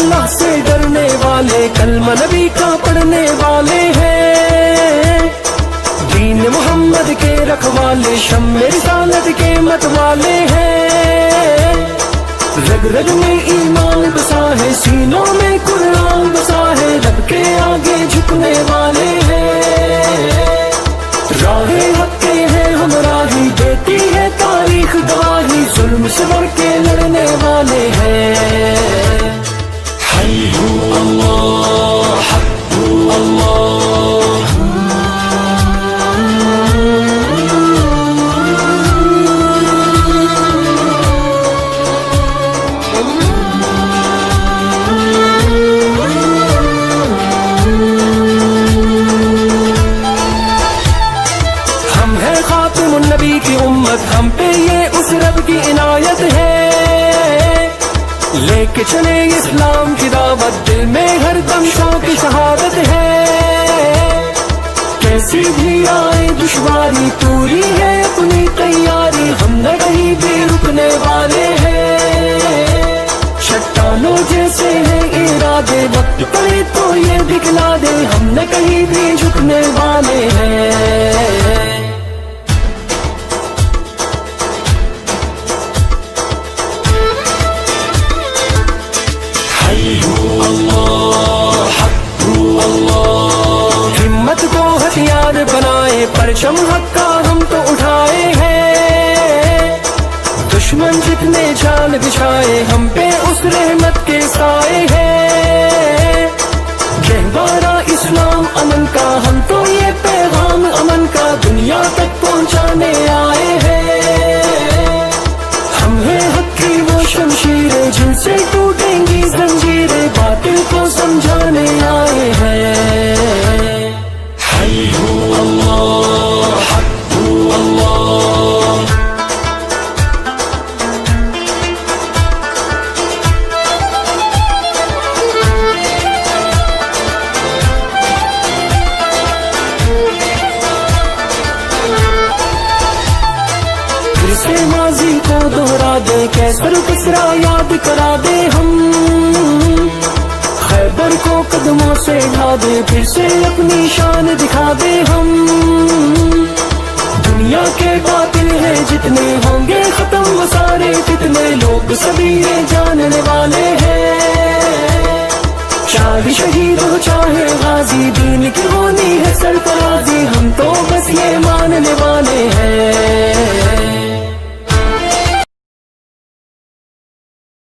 اللہ سے ڈرنے والے، کلمہ نبی کا پڑھنے والے ہیں، دین محمد کے رکھوالے، شمع رسالت کے مت والے ہیں، رگ رگ میں ایمان بسا ہے، سینوں میں قرآن بسا ہے، رب کے آگے جھکنے والے ہیں، راہ حق کے ہیں ہمراہی، دیتی ہے تاریخ گواہی، ظلم سے بڑھ کے لڑنے والے ہیں، حی ہو اللہ، حق ہو اللہ، نبی کی امت، ہم پہ یہ اس رب کی عنایت ہے، لے کے چلے اسلام کی دعوت، دل میں ہر دم شوق کی شہادت ہے، کیسی بھی آئے دشواری پوری ہے اپنی تیاری، ہم نہ کہیں بھی رکنے والے ہیں، چٹانوں جیسے ہیں ارادے، وقت پڑے تو یہ دکھلا دے، ہم نہ کہیں بھی جھکنے والے ہیں، ہمت کو ہتھیار بنائے، پرچم حق کا ہم تو اٹھائے ہیں، دشمن جتنے جال بچھائے، ہم پہ اس رحمت کے سائے ہیں، گہوارہ اسلام امن کا، ہم تو یہ پیغام امن کا دنیا تک پہنچانے آئے ہیں، ہم ہیں حق کی وہ شمشیریں جن سے ٹوٹیں گی زنجیریں، باطل کو سمجھانے آئے ہیں، حی ہو اللہ، حق ہو اللہ، پھر سے ماضی کو دوہرا دے، کیسر کسرا یاد کرا دے، ہم خیبر کو قدموں سے ڈھا دے، پھر سے اپنی شان دکھا دے، ہم دنیا کے باطل ہیں جتنے ہوں گے ختم وہ سارے فتنے، لوگ سبھی یہ جاننے والے ہیں، چاہے شہید ہو چاہے غازی، دین کی ہونی ہے سر